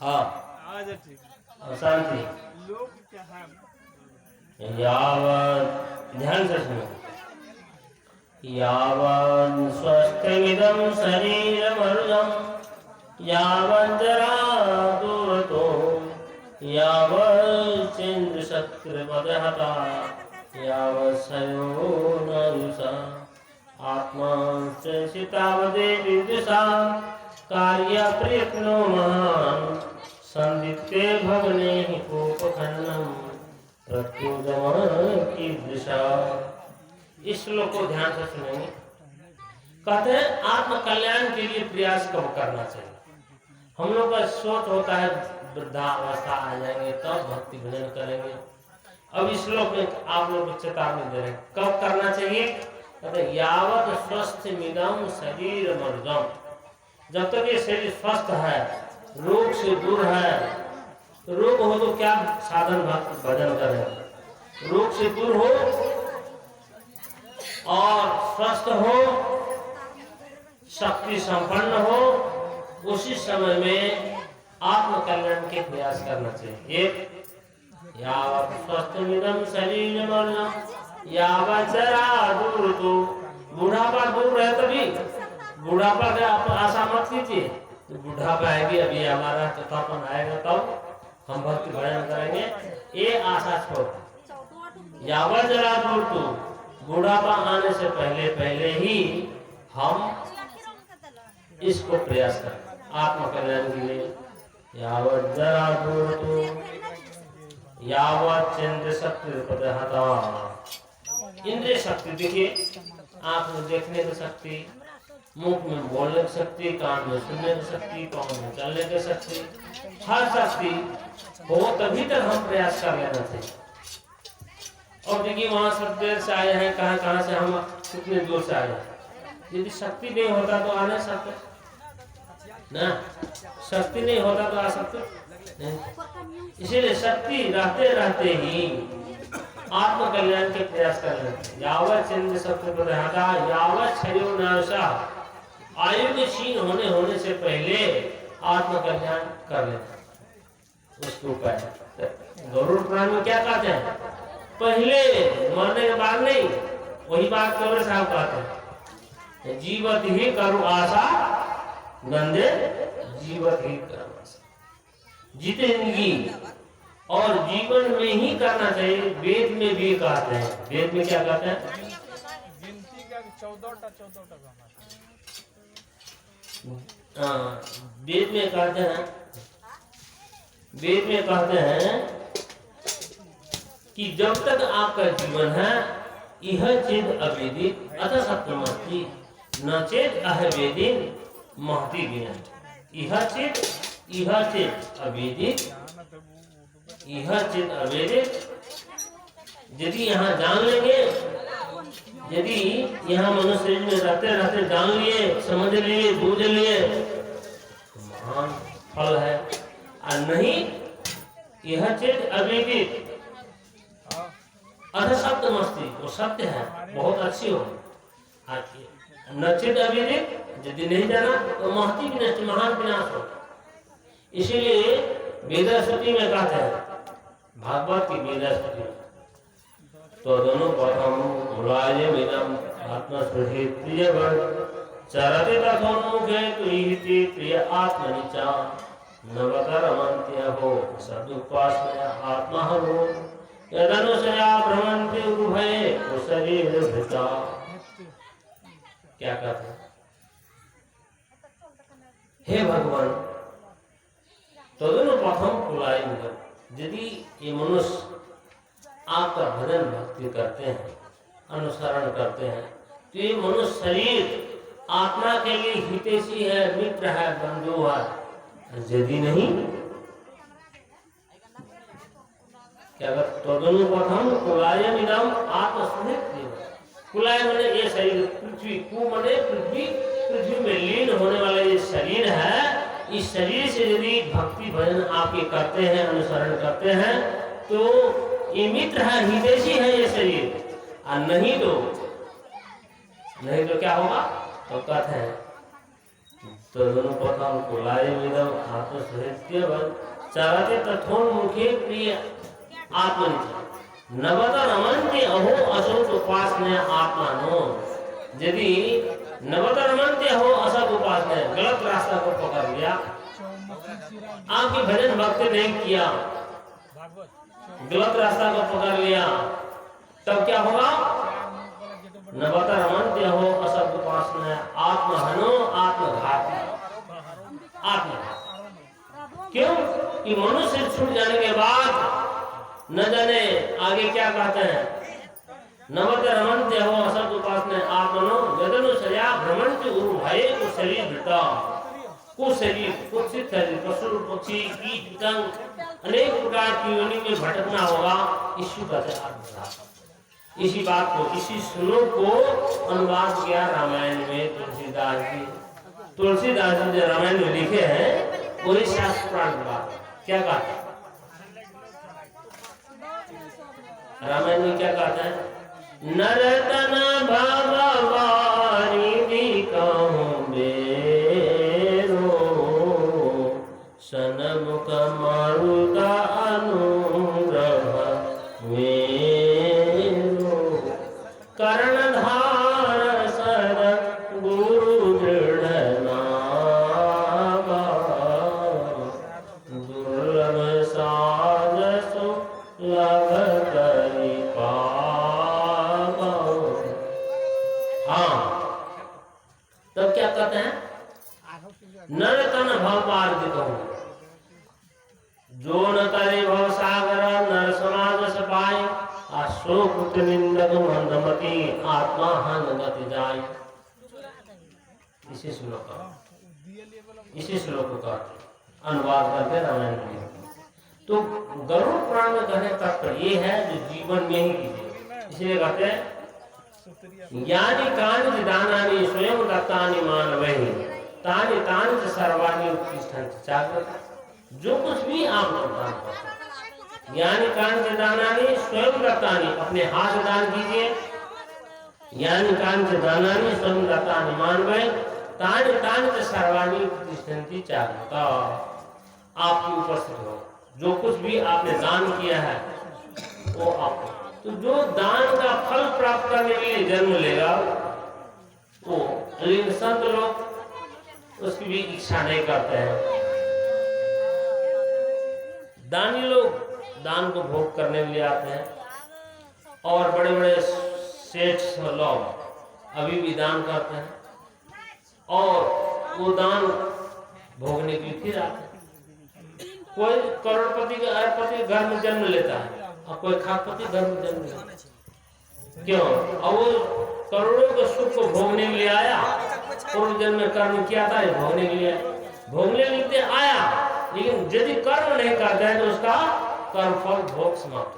हाँ शांति। यावत् ध्यान से सुनो। यावन् स्वस्थमिदं शरीरमर्जं यावज्जरा दूरतो यावच्चेन्द्रशक्तिर्पदहता यावत्सयोनरुषा आत्मा चितावदे विदुषा कार्यप्रयत्नो महान् संदित्ते भवने हि कोपखण्डं प्रत्युदमः कीदृशा। इस श्लोक को ध्यान से सुनेंगे। कहते हैं आत्म कल्याण के लिए प्रयास कब करना चाहिए। हम लोग का सोच होता है वृद्धावस्था आ जाएंगे तब भक्ति भजन करेंगे। अब इस श्लोक में आप लोग चेतावनी दे रहे हैं कब करना चाहिए। कहते यावत स्वस्थ मिदम शरीर मर्जम, जब तक ये शरीर स्वस्थ है, रोग से दूर है। तो रोग हो तो क्या साधन भक्ति भजन करें। रोग से दूर हो और स्वस्थ हो, शक्ति संपन्न हो, उसी समय में आत्म कल्याण के प्रयास करना चाहिए। यावत् स्वस्थमिदं शरीरमर्जं यावत् जरा दूरतो, बुढ़ापा दूर है तभी। बुढ़ापा का आशा मत कीजिए, तो बुढ़ापा आएगी अभी हमारा तथापन आएगा तब हम भक्ति भजन करेंगे, ये आशा छोड़। यावत् जरा दूरतो, बुढ़ापा आने से पहले पहले ही हम इसको प्रयास करें आत्म कल्याण के लिए। यावत् जरा दूरतो यावत् चेन्द्र शक्ति प्रदहता, इंद्रिय शक्ति देखिए, आंख में देखने की शक्ति, मुख में बोलने की शक्ति, कान में सुनने की शक्ति, पाँव में चलने की शक्ति, हर शक्ति हो तभी तक हम प्रयास कर लेना चाहिए। और देखिए वहाँ सब देर से आए हैं, कहाँ कहाँ से हम कितने दूर से आए हैं। यदि शक्ति नहीं होता तो आ नहीं सकते ना, शक्ति नहीं होता तो आ सकते नहीं। इसीलिए शक्ति रहते रहते ही आत्म कल्याण के प्रयास कर लेते। यावत् चेन्द्र शक्ति प्रदहता यावत् शरीरनाशा, आयु के क्षीण होने से पहले आत्म कल्याण कर लेते। उसके उपाय गरुड़ पुराण में क्या कहते हैं, पहले मरने के बाद नहीं, वही बात कबीर साहब कहते हैं, जीवत ही करो आशा नंदे जीवत ही करो आशा। जितेंगी और जीवन में ही करना चाहिए। वेद में भी कहते हैं, वेद में क्या कहते हैं, गिनती का 14 वेद में कहते हैं, वेद में कहते हैं कि जब तक आपका जीवन है यह चेद अवेदित अथ सत्यमस्ति न चेत अहवेदिन महति विनष्ट। यह चेत अवेदित, यह चेत अवेदित। यदि यहाँ जान लेंगे, यदि यहाँ मनुष्य में रहते रहते जान लिए, समझ लिए, बूझ लिए, महान फल है। और नहीं यह चेत अवेदित अध सत्यमस्ति, वो सत्य है, बहुत अच्छी हो। नचित अविदित, यदि नहीं जाना तो महती विनष्ट, महान विनाश हो। इसीलिए वेदश्रुति में कहते हैं, भागवत की वेदश्रुति में, तो दोनों प्रथम मुलायमिदं आत्मस्पृहि प्रियवत् चरति तथोन्मुखे तुहिति प्रिय आत्मनिचा नवतरमन्त्यहो सदुपास्मय आत्महरो यदनुसया भ्रमन्ति उभये शरीरभृता। क्या कहते हैं, हे भगवान, तदनु प्रथम कुलायमिदं, यदि ये मनुष्य आपका भजन भक्ति करते हैं, अनुसरण करते हैं, तो ये मनुष्य शरीर आत्मा के लिए हितैषी है, मित्र है, बंधु है। यदि नहीं, क्या तदनु प्रथम कुलायमिदं आत्मस्पृहि। कुलाय माने ये शरीर, पृथ्वी, कु माने पृथ्वी, पृथ्वी में लीन होने वाला ये शरीर है। इस शरीर से यदि भक्ति भजन आपके करते हैं, अनुसरण करते हैं, तो ये मित्र है, हितैषी है ये शरीर। और नहीं तो क्या होगा, तो कहते हैं तदनुपथं कुलायमिदं आत्मसहित्यवन् चरते तथोन्मुखे प्रिय आत्मनिच नवत रमन्ति अहो असत उपासने आत्मानो। यदि नवत रमन्ति अहो असत उपासने गलत रास्ता को पकड़ लिया, आपकी भजन भक्ति नहीं किया, गलत रास्ता को पकड़ लिया, तब क्या होगा? नवत रमन्ति अहो असत उपासने आत्महनो आत्मघाती आत्मघात। क्यों कि मनुष्य छूट जाने के बाद न जाने आगे क्या कहते हैं। नवत रमन्ति अहो असत उपासने आत्मनो यदनुशया भ्रमन्ति उरुभये कुशली भृता कुशली कुत्सित शरीर पशु पक्षी कीट पतंग अनेक प्रकार की योनि में भटकना होगा। इसी कहते हैं आत्मघात। इसी बात को, इसी श्लोक को अनुवाद किया रामायण में तुलसीदास जी। तुलसीदास जी जो रामायण में लिखे हैं वही शास्त्र पुराण की बात। क्या कहते हैं रामायण में? क्या कहते हैं? नरतन भगवानी कहूं बेरो सनमुख मारुता अनुग्रह कर्णधार सर गुरु दृढ़ नामा दुर्लभ साजसु लभ करि पावा। हाँ, तब क्या कहते हैं? नर तन भव पार कहूं जो न करे भव सागर नर समाज सपाय अशोक निंदक मंदमती आत्मा हनगति जाय। इसी श्लोक का अनुवाद करके रामायण में। तो गरुड़ पुराण में कहने का तात्पर्य ये है जो जीवन में ही कीजिए। इसलिए कहते हैं ज्ञानी कानि दानानि स्वयं दत्तानि मानवैहि तानि तानि च सर्वाणि उत्तिष्ठन्ति जागृत। जो कुछ भी आप दान करते हैं, ज्ञानी कान से दानानी स्वयं दत्तानी अपने हाथ दान कीजिए। ज्ञानी कान से दानानी स्वयं दत्तानी मानवे तानि तानि च सर्वाणि प्रतिष्ठन्ति चाहता। आपके उपस्थित हो जो कुछ भी आपने दान किया है वो आप, तो जो दान का फल प्राप्त करने के लिए जन्म लेगा वो, लेकिन संत लोग उसकी भी इच्छा नहीं करते हैं। दानी लोग दान को भोग करने के लिए आते हैं और बड़े बड़े सेठ लोग अभी भी दान करते हैं और वो दान भोगने के लिए फिर आते हैं। कोई करोड़पति का अरबपति घर में जन्म लेता है और कोई खाकपति घर में जन्म लेता है। क्यों? और वो करोड़ों के सुख को भोगने के लिए आया, पूर्व जन्म में कर्म किया था, भोगने के लिए भोगने के लिए आया, लेकिन यदि कर्म नहीं करता है तो उसका कर्म फल भोग समाप्त।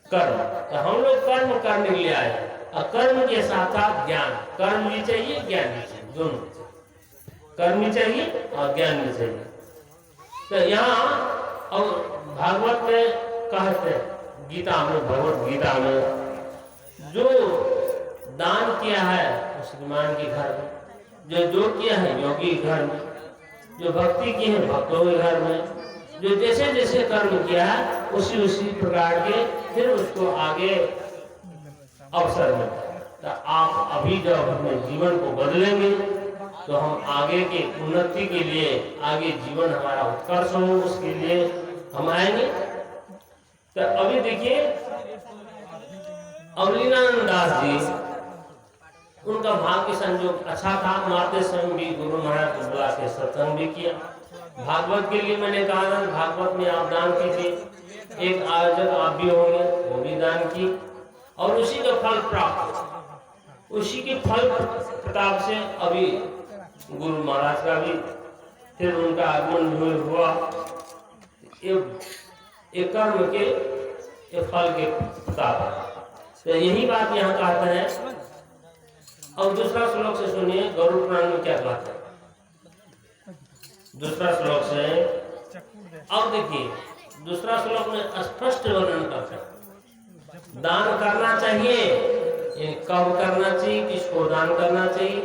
कर्म तो हम लोग कर्म करने के लिए आए और कर्म के साथ साथ ज्ञान, कर्म भी चाहिए ज्ञान भी चाहिए, दोनों कर्म भी चाहिए और ज्ञान भी चाहिए। तो यहाँ और भागवत में कहते हैं, गीता में, भगवत गीता में जो दान किया है मुसलमान के घर में, जो किया है योगी घर में, जो भक्ति की है भक्तों के घर में, जो जैसे जैसे कर्म किया है उसी प्रकार के फिर उसको आगे अवसर मिलता है। तो आप अभी जब अपने जीवन को बदलेंगे तो हम आगे के उन्नति के लिए, आगे जीवन हमारा उत्कर्ष हो उसके लिए हम आएंगे। तो अभी देखिए अवलीनानंद दास जी, उनका भाग्य संयोग अच्छा था, मारते समय भी गुरु महाराज को बुला के सत्संग भी किया। भागवत के लिए मैंने कहा था भागवत में आप दान कीजिए, एक आयोजक आप भी होंगे, वो भी दान की और उसी का फल प्राप्त, उसी के फल प्रताप से अभी गुरु महाराज का भी फिर उनका आगमन हुआ। ये कर्म के ये फल के प्रताप। तो यही बात यहाँ कहते हैं। और दूसरा श्लोक से सुनिए गरुड़ पुराण में क्या बात है। दूसरा श्लोक से अब देखिए, दूसरा श्लोक में स्पष्ट वर्णन करते हैं दान करना चाहिए, कब करना चाहिए, किसको दान करना चाहिए।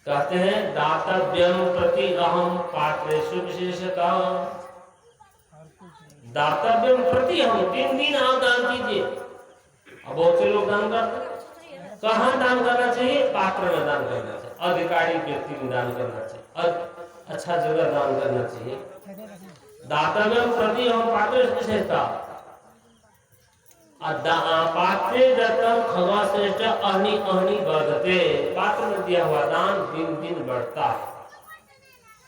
कहते हैं दातव्यम प्रति अहम पात्रेषु विशेषतः। दातव्यम प्रति अहम, 3 दिन आप दान कीजिए। अब बहुत से लोग दान करते, कहाँ दान करना चाहिए? पात्र में दान करना चाहिए, अधिकारी व्यक्ति में दान करना चाहिए, अच्छा जगह दान करना चाहिए। दातव्यम प्रति अहम पात्रेषु विशेषतः पात्रे दत्तम खगा श्रेष्ठ अहनि अहनि वर्धते। पात्र में दिया हुआ दान दिन दिन बढ़ता है।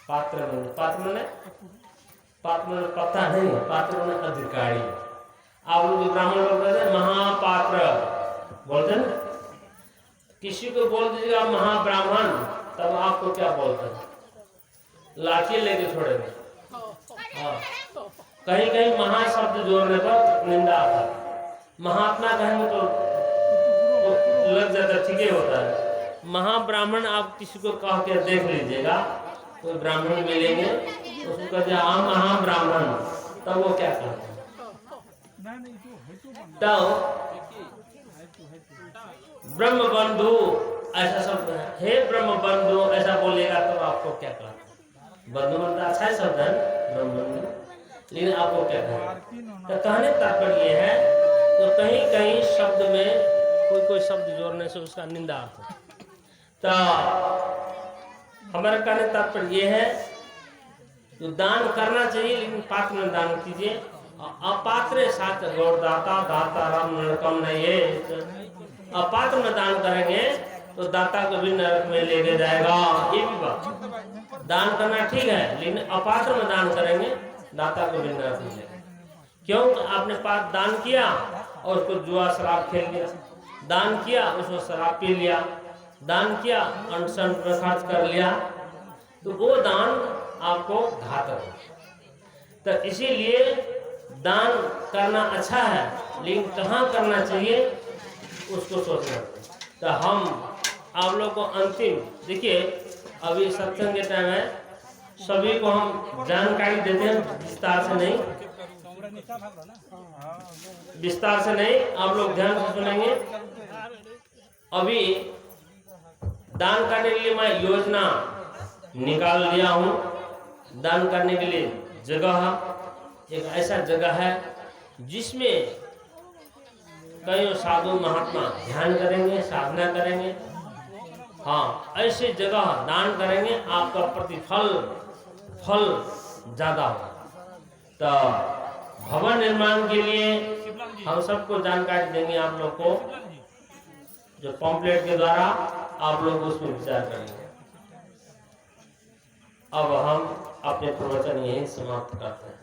पात्र में पता नहीं, पात्र में अधिकारी। आप लोग ब्राह्मण लोग कहते हैं महापात्र, बोलते हैं। किसी को बोल दीजिएगा महाब्राह्मण, तब आपको क्या बोलते हैं? लाठी लेके छोड़ेंगे। हाँ, कहीं कहीं महा शब्द जोड़ने पर निंदा आता है। महात्मा कहेंगे तो लग जाता, ठीक है होता है। महाब्राह्मण आप किसी को कह के देख लीजिएगा, कोई ब्राह्मण मिलेंगे उसको कहते हैं हाँ महाब्राह्मण, तब वो क्या कहते हैं? तब ब्रह्म बंधु ऐसा शब्द है, हे ब्रह्म बंधु ऐसा बोलेगा तो आपको क्या कहते हैं? बंधु मतलब अच्छा शब्द है ब्रह्म बंधु, लेकिन आपको क्या कहते हैं? तो कहने तात्पर्य ये है तो कहीं कहीं शब्द में कोई शब्द जोड़ने से उसका निंदा आता है। तो हमारा कहने तात्पर्य ये है तो दान करना चाहिए, लेकिन पात्र में दान कीजिए। अपात्र साथ दाता दाता राम नरकम नहीं। अपात्र में दान करेंगे तो दाता को भी नरक में लेके जाएगा। ये भी बात, दान करना ठीक है, लेकिन अपात्र में दान करेंगे दाता को भी नरक में लेगा। क्यों? आपने पात्र दान किया और उसको जुआ शराब खेल लिया, दान किया उसको शराब पी लिया, दान किया अनशन पर खर्च कर लिया, तो वो दान आपको घातक है। तो इसीलिए दान करना अच्छा है, लेकिन कहाँ करना चाहिए उसको सोचना। तो हम आप लोग को अंतिम देखिए, अभी सत्संग के टाइम है, सभी को हम जानकारी देते हैं, विस्तार से नहीं, आप लोग ध्यान से सुनेंगे। अभी दान करने के लिए मैं योजना निकाल लिया हूँ। दान करने के लिए जगह, एक ऐसा जगह है जिसमें कई साधु महात्मा ध्यान करेंगे, साधना करेंगे। हाँ, ऐसे जगह दान करेंगे, आपका फल ज्यादा होगा। तो भवन निर्माण के लिए हम सबको जानकारी देंगे आप लोग को, जो पॉम्पलेट के द्वारा आप लोग उसमें विचार करेंगे। अब हम अपने प्रवचन यहीं समाप्त करते हैं।